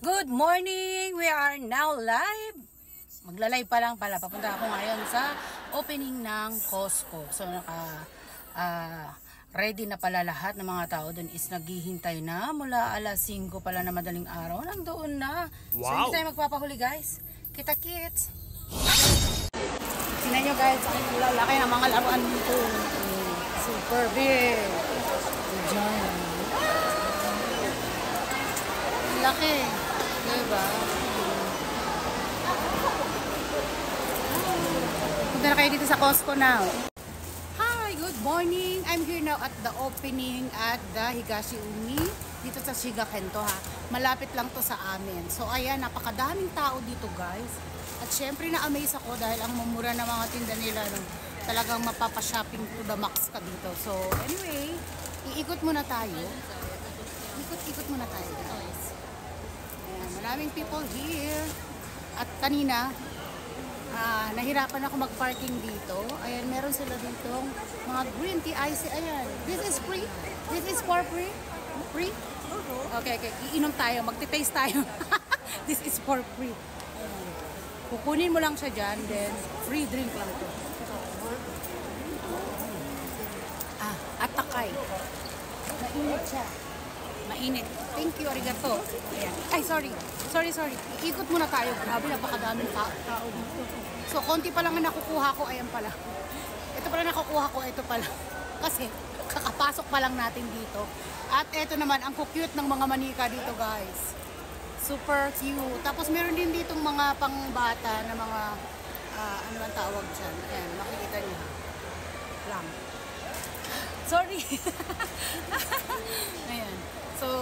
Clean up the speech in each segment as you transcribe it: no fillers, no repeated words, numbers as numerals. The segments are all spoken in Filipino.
Good morning! We are now live. Magla-live pa lang pala. Papunta ako ngayon sa opening ng Costco. So ready na pala lahat ng mga tao doon is naghihintay na mula alas 5 pala na madaling araw. Nandoon na. Wow. So hindi tayo magpapahuli guys. Kita-kits! Tingnan nyo guys, ang lalaki ng mga laruan dito. Super big. Diyan. Laki. Diba? Punta na kayo dito sa Costco now. Hi, good morning. I'm here now at the opening at the Higashi Umi. Dito sa Shigakento ha. Malapit lang to sa amin. So ayan, napakadaming tao dito guys. At syempre na-amaze ako dahil ang mumura ng mga tinda nila. Talagang mapapa-shopping to the max ka dito. So anyway, iikot muna tayo. Ikot muna tayo guys. Ayan, maraming people here. At kanina, nahirapan ako mag-parking dito. Ayan, meron sila dito mga green tea ice. Ayan, this is free. This is for free. Free? Okay. Iinom tayo. Magti-taste tayo. This is for free. Ayan. Kukunin mo lang siya dyan, then free drink lang to. At takay. Mainit siya. Mainit. Thank you, arigato. Ayan. Ay, sorry. Iikot muna tayo. Grabe, napakadaming tao dito. So, konti pa lang na nakukuha ko. Ayan pala. Ito pala nakukuha ko. Ito pala. Kasi, kakapasok pa lang natin dito. At ito naman, ang cute ng mga manika dito, guys. Super cute. Tapos, meron din ditong mga pangbata na mga, ano ang tawag dyan. Ayan, makikita niyo. Lang. Sorry. Ayan. So,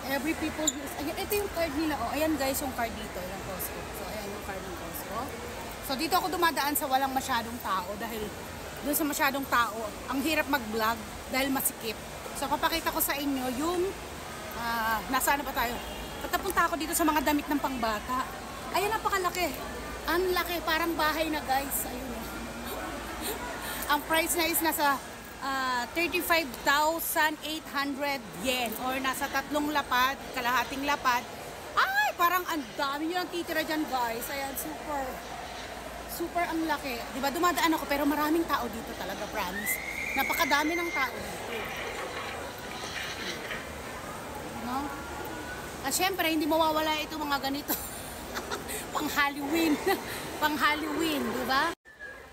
every people use, ayan, ito yung card nila. Oh, ayan guys, yung card dito, yung Costco. So, ayan yung card ng Costco. So, dito ako dumadaan sa walang masyadong tao dahil doon sa masyadong tao, ang hirap mag-vlog dahil masikip. So, papakita ko sa inyo yung, nasaan na pa tayo? Patapunta ako dito sa mga damit ng pangbata. Ayan, napakalaki. Ang laki, parang bahay na guys. Ayun. Ang price na is nasa 35,800 yen or nasa 3 lapad, kalahating lapad. Ay, parang ang dami nyo lang titira dyan guys. Ayan, super ang laki. Diba, dumadaan ako pero maraming tao dito talaga, promise. Napakadami ng tao dito. No? At syempre, hindi mawawala ito mga ganito. Pang Halloween. Pang Halloween, diba?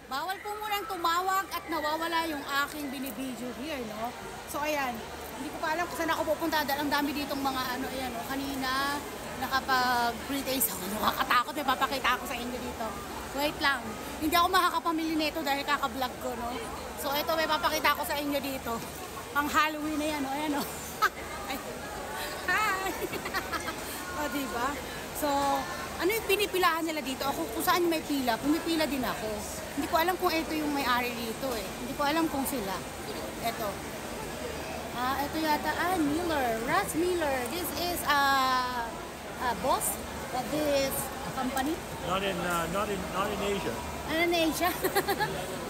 Bawal po munang tumawag at nawawala yung aking binibideo here, no? So, ayan. Hindi ko pa alam kung saan ako pupunta dahil ang dami ditong mga ano, ayan, no? Kanina, nakapag-pre-taste ako. Nakakatakot, may papakita ako sa inyo dito. Wait lang. Hindi ako makakapamili nito dahil kaka-vlog ko, no? So, ito, may papakita ako sa inyo dito. Pang Halloween na yan, no? Ayan, no? Hi! O, diba? So, ano yung pinipilahan nila dito? Ako, kung saan may pila, pumipila din ako. Hindi ko alam kung ito yung may-ari dito eh. Hindi ko alam kung sila. Ito. Ito yata, Miller. Ras Miller. This is boss of this company? Not in Asia. Not in Asia.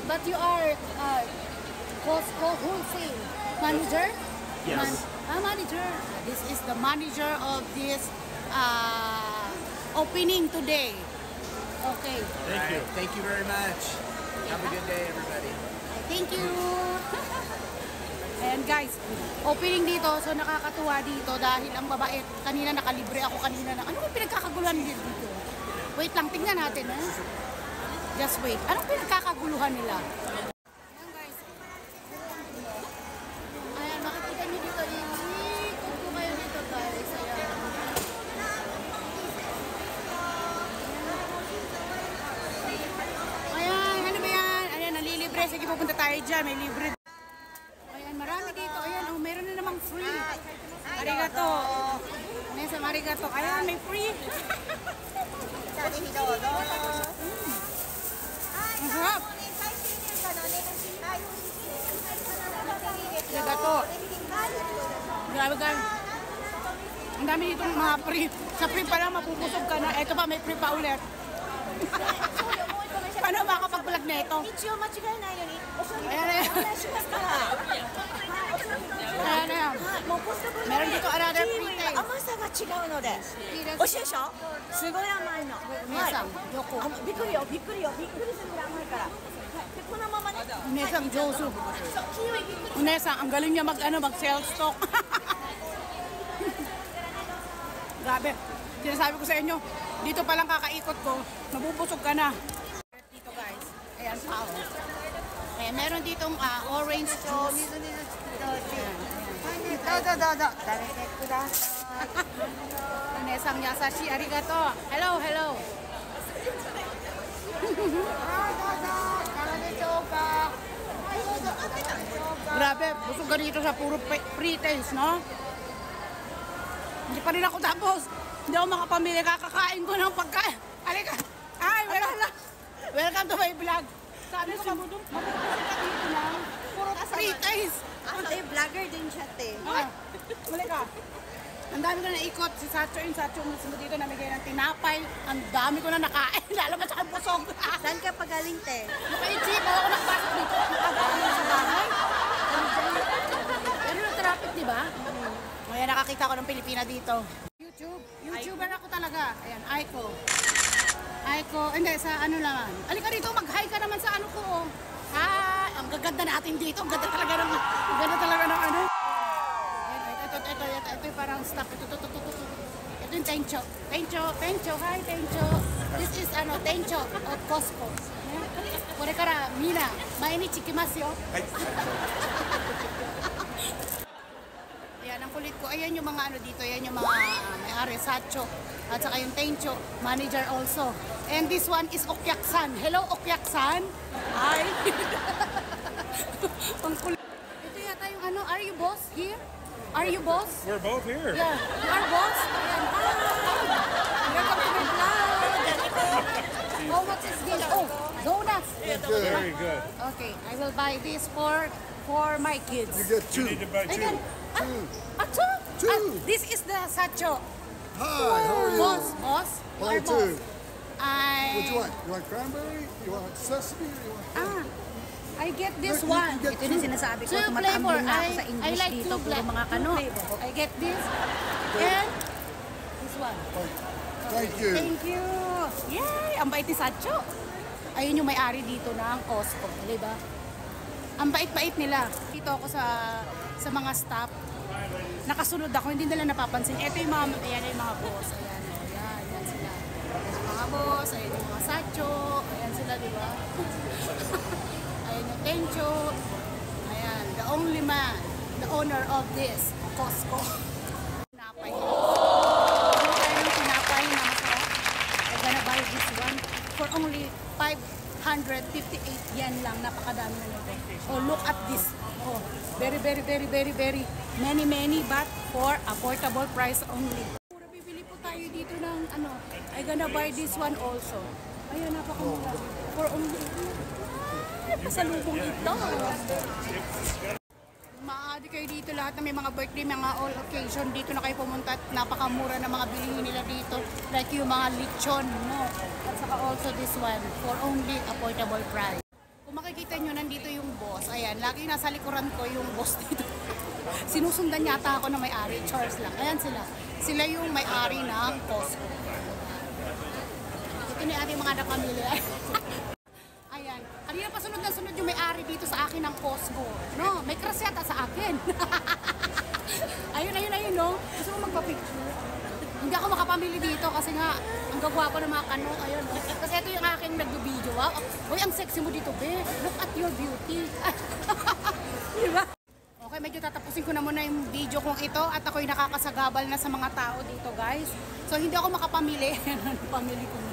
But you are Costco wholesale manager? Yes. Manager. This is the manager of this opening today. Okay. Thank you. Thank you very much. Have a good day, everybody. Thank you. Ayan guys, opening dito. So nakakatuwa dito dahil ang babae, kanina nakalibre ako kanina na. Ano yung pinagkakaguluhan dito? Wait lang, tingnan natin. Just wait. Anong pinagkakaguluhan nila? Ayan guys. Ayan, makikita nyo dito. Ikot ko kayo dito guys. Ayan. Sige, pupunta tayo dyan. May libre. Ayan, marami dito. Ayan, oh, meron na namang free. Arigato. Nesa, arigato. Ayan, may free. Ang sarap. Arigato. Grabe guys. Ang dami dito ng mga free. Sa free pa lang, mapupusog ka na. Ito pa, may free pa ulit. Paano makapag-vlog na ito? Ayan na yan. Ayan na yan. Meron dito another free taste. 違うので美味しいでしょ。すごい甘いの。皆さん、横。びっくりよびっくりよびっくりするぐらい甘いから。でこのままね。Unesang Josu. Unesang, ang galing niya mag-sales talk. Grabe. Sinasabi ko sa inyo, dito pa lang kakaikot ko, mabubusog ka na. Dito guys, ayan pao. Ayan, meron ditong orange juice. Unesang yasashi, arigato. Hello, hello. Grabe, busog ka dito sa puro pre-taste, no? Hindi pa rin ako tapos. Hindi ako makapamili, kakakain ko ng pagkain. Halika! Ay, welcome to my vlog. Sabi ko, mabubusog ka dito lang. Puro pre-taste. Ate, vlogger din siya, te. Muli ka. Ang dami ko na naikot. Si Sacho mo dito namigay ng tinapay. Ang dami ko na nakain. Lalabas ako busog. Saan ka pagaling, te? Naka-jeep. Ako nagpasok dito. Nakagaling na sa bahay. Pero yung traffic, di ba? Kaya nakakita ko ng Pilipina dito. YouTuber ako talaga. Ayan, Aiko. Hindi, sa ano lang. Alika rito, mag-hi ka naman sa ano ko. Hi! Ang gaganda natin dito. Ang ganda talaga ng ano. Ito yung parang stuff. Ito yung Tencho. Hi, Tencho. This is Tencho of Costco. Kore kara, mina, mainichi ikimasu yo. Ayan, ang kulit ko. Ayan yung mga ano dito. Ayan yung mga may-ari, Sacho. At saka yung Tencho, manager also. And this one is Okyaksan. Hello, Okyaksan. Hi. Ang kulit. Ito yata yung ano, are you boss here? Are you boss? We're both here. Yeah, you are boss? Ayan, hi. Welcome to my vlog. Oh, what is this? Oh, donuts. Very good. Okay, I will buy this for my kids. You get You two. need to buy two. Again, two? This is the Sacho. Hi, how are you? Boss? You Hi, are too. boss. What you want? You want cranberry? You want sesame? You want... I get this Look, one. you get Ito yung sinasabi ko, Two tumatambling flavor. na ako sa I English like dito, two puro flavor. mga kano. I get this and this one. Thank you. Thank you. Yay! Ang bait ni Sacho. Ayun yung may-ari dito ng Costco. Di ba? Ang bait-bait nila. Dito ako sa mga staff. Nakasunod ako, hindi nila napapansin. Ito yung mga boss. Ayan sila. Mga boss, ayan yung mga Sacho. Ayan sila, di ba? Ayan yung Tencho. Ayan, the only man, the owner of this Costco. Tinapay. Meron tayo ng tinapay na masarap. I'm gonna buy this one for only 558 yen lang. Napakadami na nito. Oh, look at this. Oh, very many, but for affordable price only. Pura bibili po tayo dito ng I'm gonna buy this one also. Ayun, napakamura. For only pasalubong ito. Maaari kayo dito lahat na may mga birthday, mga all occasion. Dito na kayo pumunta at napakamura na mga bilihin nila dito. Like yung mga lechon, no? At saka also this one for only affordable price. Kung makikita nyo, nandito yung boss. Ayan, lagi nasa likuran ko yung boss dito. Sinusundan yata ako ng may-ari. Charles lang. Ayan sila. Sila yung may-ari ng Costco. Ito na ating mga napamilya. Ayan. Kanina pa sunod na sunod yung may-ari dito sa akin ng Costco. No, may crush yata sa akin. ayun, no? Gusto mo magpa-picture? Hindi ako makapamili dito kasi nga ang gagwapo ng mga kano. Ayun. Kasi ito yung aking nag-video. Wow. Uy, ang sexy mo dito, be. Look at your beauty. Diba? Okay, medyo tatapusin ko na muna yung video kong ito at ako'y nakakasagabal na sa mga tao dito, guys. So, hindi ako makapamili. Pamili ko na.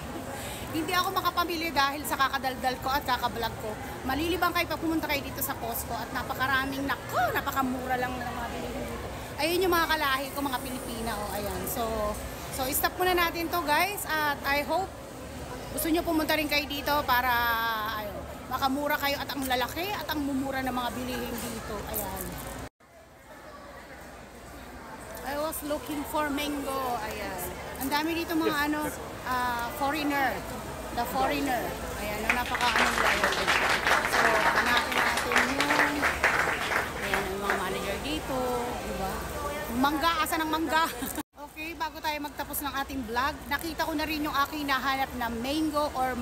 Hindi ako makapamili dahil sa kakadaldal ko at kakablog ko. Malilibang kayo pag pumunta kayo dito sa Costco at napakaraming napakamura lang ng mga bilihin dito. Ayun yung mga kalahi ko, mga Pilipina. Oh, ayan. So stop muna natin to, guys. At I hope gusto nyo pumunta rin kayo dito para makamura kayo at ang lalaki at ang mumura ng mga bilihin dito. Ayan. I was looking for mango. Ayan. Ang dami dito mga foreigner. The foreigner. Ayan, napaka-anong layo. So, hanapin natin yung mga manager dito. Diba? Mangga, asa ng mangga? Okay, bago tayo magtapos ng ating vlog, nakita ko na rin yung aking nahanap na mango or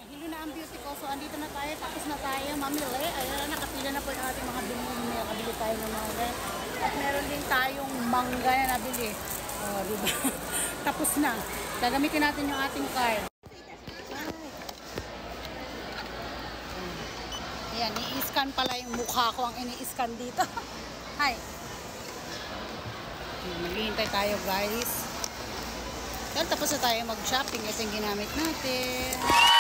Hilo na ang beauty ko. So, andito na tayo. Tapos na tayo mamili. Ayan, nakapila na po yung ating mga bilhin. Nakabili tayo ng mga at meron din tayong mangga na nabili. Oh, diba? Tapos na. Gagamitin natin yung ating card. Ayan, i-scan pala yung mukha ko ang ini-scan dito. Hi. Maghihintay tayo, guys. Dahil tapos na tayo mag-shopping. Ito yung ginamit natin.